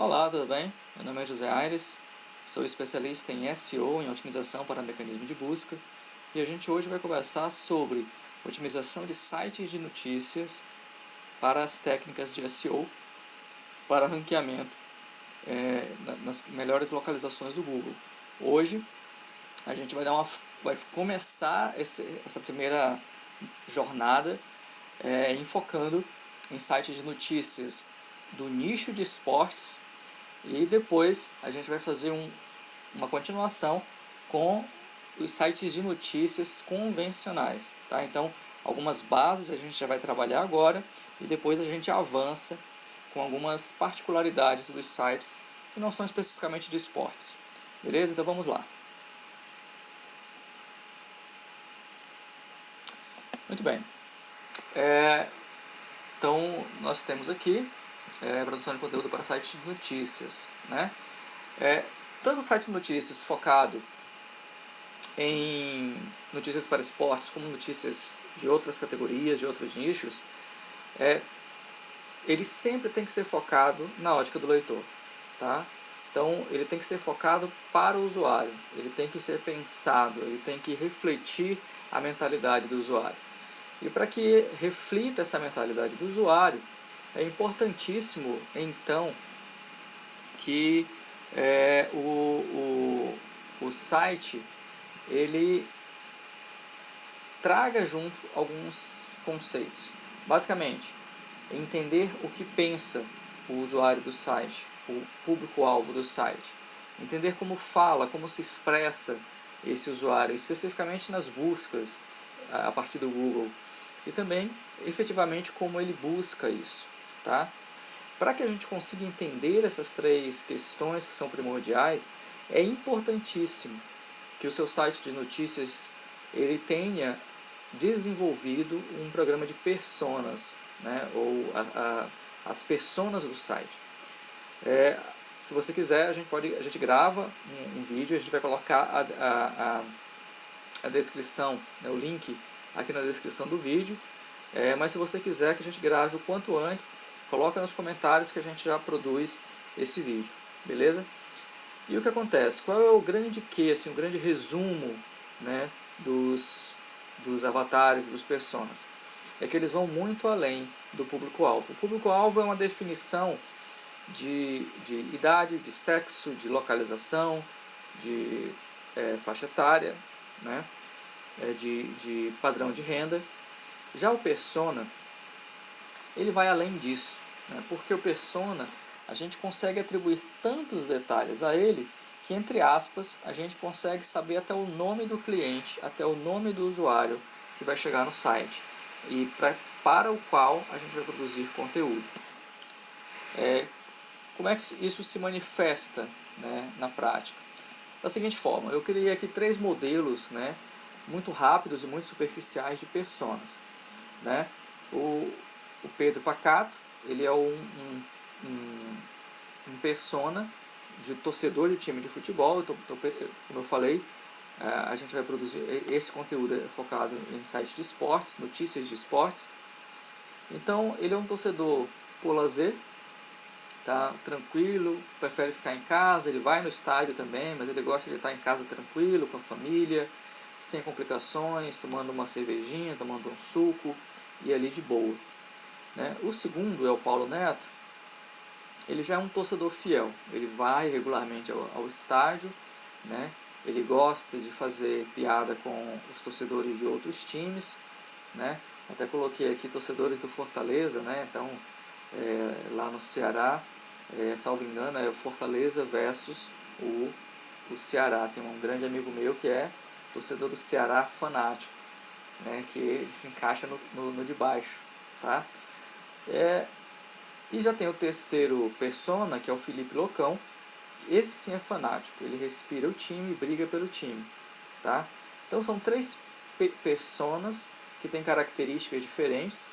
Olá, tudo bem? Meu nome é José Aires, sou especialista em SEO, em otimização para mecanismo de busca, e a gente hoje vai conversar sobre otimização de sites de notícias para as técnicas de SEO para ranqueamento nas melhores localizações do Google. Hoje a gente vai começar essa primeira jornada enfocando em sites de notícias do nicho de esportes, e depois a gente vai fazer uma continuação com os sites de notícias convencionais, tá? Então, algumas bases a gente já vai trabalhar agora e depois a gente avança com algumas particularidades dos sites que não são especificamente de esportes. Beleza? Então vamos lá. Muito bem. Então, nós temos aqui produção de conteúdo para sites de notícias, né? Tanto o site de notícias focado em notícias para esportes, como notícias de outras categorias, de outros nichos, ele sempre tem que ser focado na ótica do leitor, tá? Então, ele tem que ser focado para o usuário, ele tem que ser pensado, ele tem que refletir a mentalidade do usuário. E para que reflita essa mentalidade do usuário, é importantíssimo, então, que o site ele traga junto alguns conceitos. Basicamente, entender o que pensa o usuário do site, o público-alvo do site. Entender como fala, como se expressa esse usuário, especificamente nas buscas a partir do Google. E também, efetivamente, como ele busca isso. Tá? Para que a gente consiga entender essas três questões que são primordiais, é importantíssimo que o seu site de notícias ele tenha desenvolvido um programa de personas, né, ou as personas do site. Se você quiser, a gente grava um vídeo, a gente vai colocar a descrição, né, o link aqui na descrição do vídeo, mas se você quiser que a gente grave o quanto antes, coloca nos comentários que a gente já produz esse vídeo, beleza? E o que acontece? Qual é o grande assim, o grande resumo, né, dos avatares, dos personas? É que eles vão muito além do público-alvo. O público-alvo é uma definição de idade, de sexo, de localização, de faixa etária, né, de padrão de renda. Já o persona, ele vai além disso, né, porque o persona, a gente consegue atribuir tantos detalhes a ele que, entre aspas, a gente consegue saber até o nome do cliente, até o nome do usuário que vai chegar no site e para o qual a gente vai produzir conteúdo. Como é que isso se manifesta, né, na prática? Da seguinte forma, eu criei aqui 3 modelos, né, muito rápidos e muito superficiais de personas. Né? O Pedro Pacato, ele é um persona de torcedor de time de futebol. Como eu falei, a gente vai produzir esse conteúdo focado em sites de esportes, notícias de esportes. Então, ele é um torcedor por lazer, tá tranquilo, prefere ficar em casa, ele vai no estádio também, mas ele gosta de estar em casa tranquilo, com a família, sem complicações, tomando uma cervejinha, tomando um suco e ali de boa. Né? O segundo é o Paulo Neto. Ele já é um torcedor fiel, ele vai regularmente ao estádio, né? Ele gosta de fazer piada com os torcedores de outros times, né? Até coloquei aqui torcedores do Fortaleza, né? Então, lá no Ceará, salvo engano, é o Fortaleza versus o Ceará. Tem um grande amigo meu que é torcedor do Ceará fanático, né? Que ele se encaixa no de baixo, tá? E já tem o terceiro persona, que é o Felipe Locão. Esse sim é fanático, ele respira o time e briga pelo time, tá? Então são 3 personas que têm características diferentes.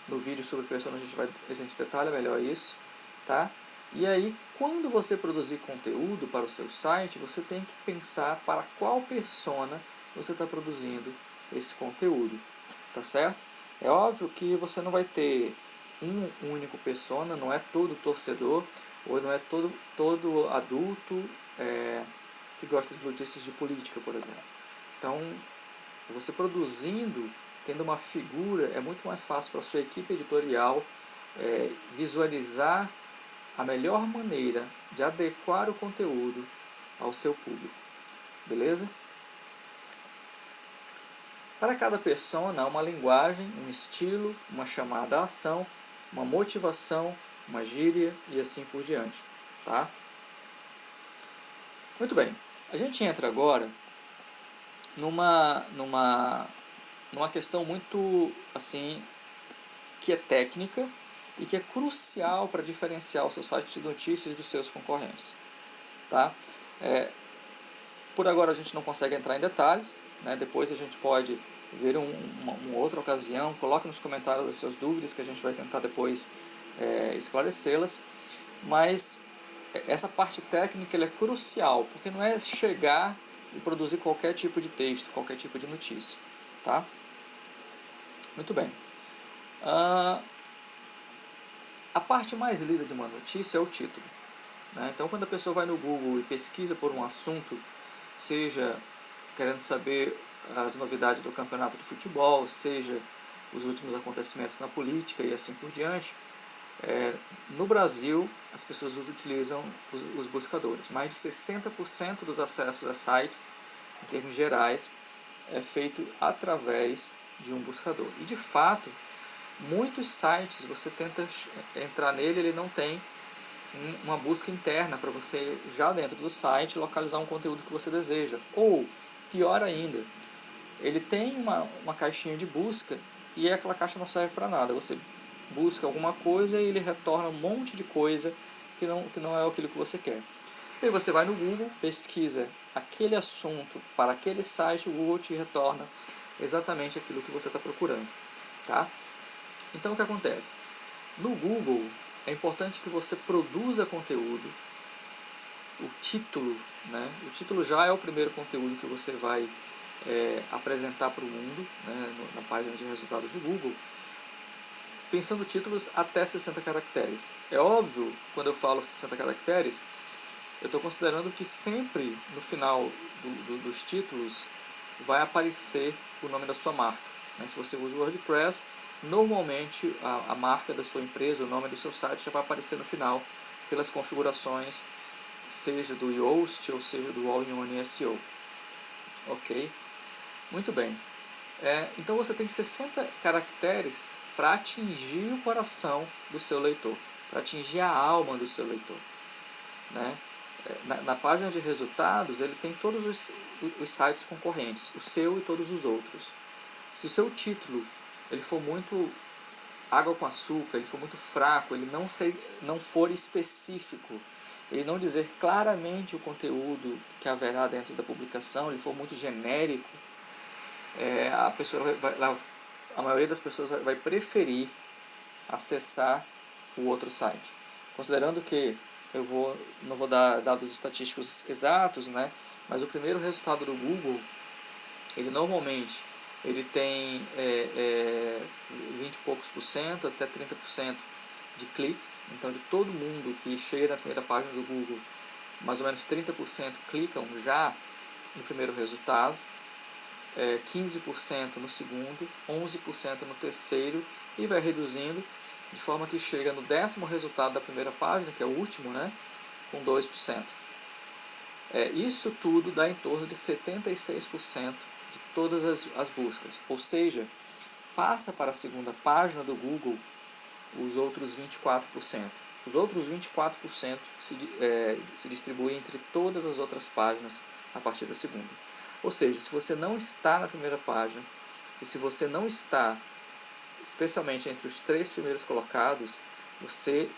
No vídeo sobre personas a gente detalha melhor isso, tá? E aí, quando você produzir conteúdo para o seu site, você tem que pensar para qual persona você está produzindo esse conteúdo, tá certo? É óbvio que você não vai ter um único persona, não é todo torcedor, ou não é todo adulto que gosta de notícias de política, por exemplo. Então, você produzindo, tendo uma figura, é muito mais fácil para a sua equipe editorial visualizar a melhor maneira de adequar o conteúdo ao seu público. Beleza? Para cada persona há uma linguagem, um estilo, uma chamada à ação, uma motivação, uma gíria e assim por diante. Tá? Muito bem. A gente entra agora numa questão muito assim que é técnica e que é crucial para diferenciar o seu site de notícias dos seus concorrentes. Tá? Por agora a gente não consegue entrar em detalhes, né? Depois a gente pode ver uma outra ocasião. Coloque nos comentários as suas dúvidas que a gente vai tentar depois esclarecê-las. Mas essa parte técnica ela é crucial, porque não é chegar e produzir qualquer tipo de texto, qualquer tipo de notícia. Tá? Muito bem. A parte mais lida de uma notícia é o título. Né? Então, quando a pessoa vai no Google e pesquisa por um assunto, seja querendo saber as novidades do campeonato de futebol, seja os últimos acontecimentos na política e assim por diante, no Brasil as pessoas utilizam os buscadores. Mais de 60% dos acessos a sites, em termos gerais, é feito através de um buscador. E de fato, muitos sites, você tenta entrar nele, ele não tem uma busca interna para você, já dentro do site, localizar um conteúdo que você deseja. Ou, pior ainda, ele tem uma caixinha de busca e aquela caixa não serve para nada. Você busca alguma coisa e ele retorna um monte de coisa que não é aquilo que você quer. E aí você vai no Google, pesquisa aquele assunto para aquele site, o Google te retorna exatamente aquilo que você está procurando. Tá? Então o que acontece? No Google é importante que você produza conteúdo. O título, né? O título já é o primeiro conteúdo que você vai apresentar para o mundo, né? Na página de resultados do Google, pensando títulos até 60 caracteres. É óbvio, quando eu falo 60 caracteres, eu estou considerando que sempre no final dos títulos vai aparecer o nome da sua marca. Né? Se você usa o WordPress, normalmente a marca da sua empresa, o nome do seu site já vai aparecer no final pelas configurações, seja do Yoast ou seja do All-in-One SEO. Ok? Muito bem. Então você tem 60 caracteres para atingir o coração do seu leitor, para atingir a alma do seu leitor. Né? Na página de resultados, ele tem todos os sites concorrentes, o seu e todos os outros. Se o seu título ele for muito água com açúcar, ele for muito fraco, ele não for específico, ele não dizer claramente o conteúdo que haverá dentro da publicação, ele for muito genérico, a maioria das pessoas vai preferir acessar o outro site. Considerando que não vou dar dados estatísticos exatos, né, mas o primeiro resultado do Google, ele normalmente tem 20 e poucos por cento até 30% de cliques. Então, de todo mundo que chega na primeira página do Google, mais ou menos 30% clicam já no primeiro resultado, 15% no segundo, 11% no terceiro, e vai reduzindo, de forma que chega no 10º resultado da primeira página, que é o último, né, com 2%. Isso tudo dá em torno de 76% de todas as buscas, ou seja, passa para a segunda página do Google os outros 24%. Os outros 24% se distribuem entre todas as outras páginas a partir da segunda. Ou seja, se você não está na primeira página, e se você não está, especialmente entre os 3 primeiros colocados, você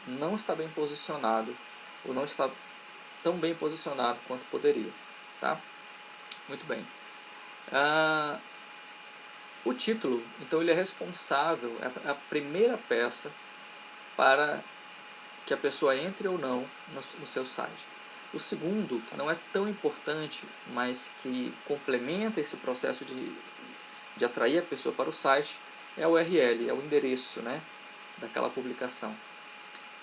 não está bem posicionado, ou não está tão bem posicionado quanto poderia. Tá? Muito bem. O título, então, ele é responsável, é a primeira peça para que a pessoa entre ou não no seu site. O segundo, que não é tão importante, mas que complementa esse processo de atrair a pessoa para o site, é a URL, é o endereço, né? daquela publicação.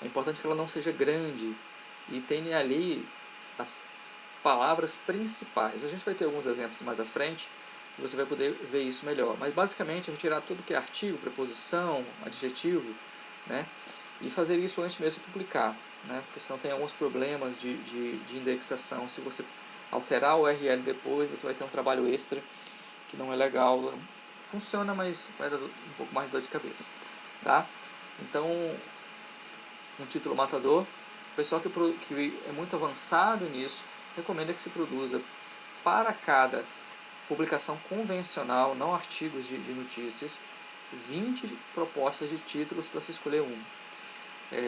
É importante que ela não seja grande e tenha ali as palavras principais. A gente vai ter alguns exemplos mais à frente e você vai poder ver isso melhor. Mas basicamente é retirar tudo que é artigo, preposição, adjetivo, né? E fazer isso antes mesmo de publicar, né? Porque senão tem alguns problemas de indexação. Se você alterar o URL depois, você vai ter um trabalho extra que não é legal. Funciona, mas vai dar um pouco mais de dor de cabeça, tá? Então, um título matador. O pessoal que é muito avançado nisso recomenda que se produza para cada publicação convencional, não artigos de notícias, 20 propostas de títulos para se escolher um.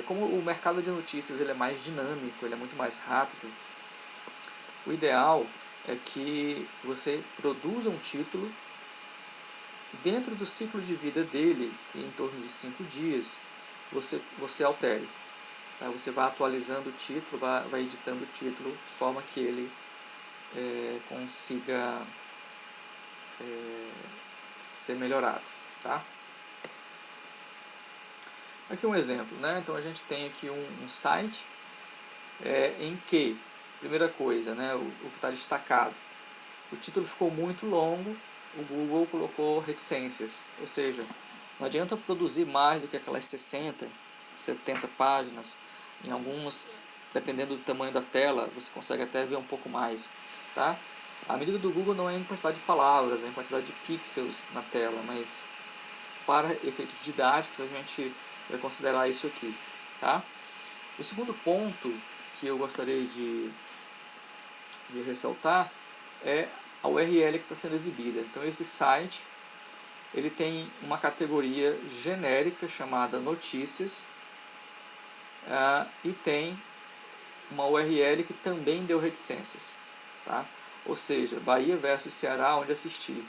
Como o mercado de notícias ele é mais dinâmico, ele é muito mais rápido, o ideal é que você produza um título dentro do ciclo de vida dele, que é em torno de 5 dias, você altere. Tá? Você vai atualizando o título, vai editando o título de forma que ele consiga ser melhorado. Tá? Aqui um exemplo, né? Então a gente tem aqui um site em que, primeira coisa, né, o que está destacado, o título ficou muito longo, o Google colocou reticências, ou seja, não adianta produzir mais do que aquelas 60, 70 páginas, em alguns, dependendo do tamanho da tela, você consegue até ver um pouco mais, tá? A medida do Google não é em quantidade de palavras, é em quantidade de pixels na tela, mas para efeitos didáticos a gente vai considerar isso aqui, tá? O segundo ponto que eu gostaria de ressaltar é a URL que está sendo exibida. Então esse site ele tem uma categoria genérica chamada notícias e tem uma URL que também deu reticências, tá? Ou seja, Bahia versus Ceará, onde assistir.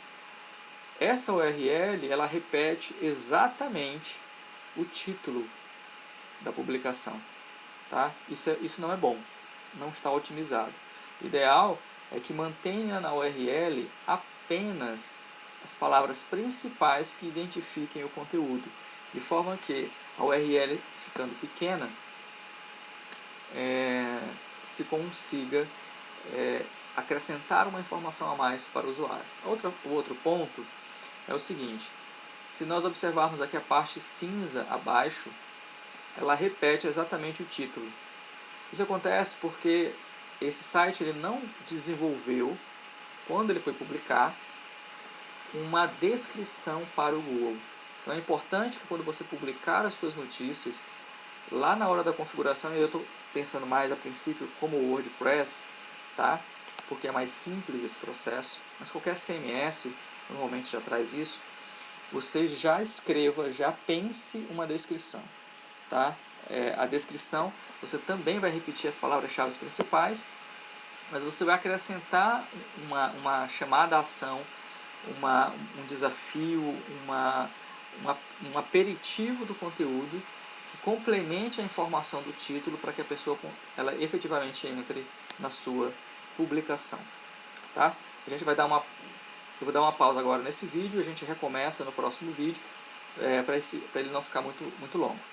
Essa URL ela repete exatamente o título da publicação, tá? Isso não é bom, não está otimizado. O ideal é que mantenha na URL apenas as palavras principais que identifiquem o conteúdo, de forma que a URL ficando pequena se consiga acrescentar uma informação a mais para o usuário. O outro ponto é o seguinte: se nós observarmos aqui a parte cinza abaixo, ela repete exatamente o título. Isso acontece porque esse site ele não desenvolveu, quando ele foi publicar, uma descrição para o Google. Então é importante que quando você publicar as suas notícias, lá na hora da configuração, eu estou pensando mais a princípio como o WordPress, tá? Porque é mais simples esse processo, mas qualquer CMS normalmente já traz isso. Você já escreva, já pense uma descrição, tá? A descrição, você também vai repetir as palavras-chave principais, mas você vai acrescentar uma chamada à ação, um desafio, um aperitivo do conteúdo que complemente a informação do título para que a pessoa ela efetivamente entre na sua publicação. Tá? Eu vou dar uma pausa agora nesse vídeo, a gente recomeça no próximo vídeo para ele não ficar muito longo.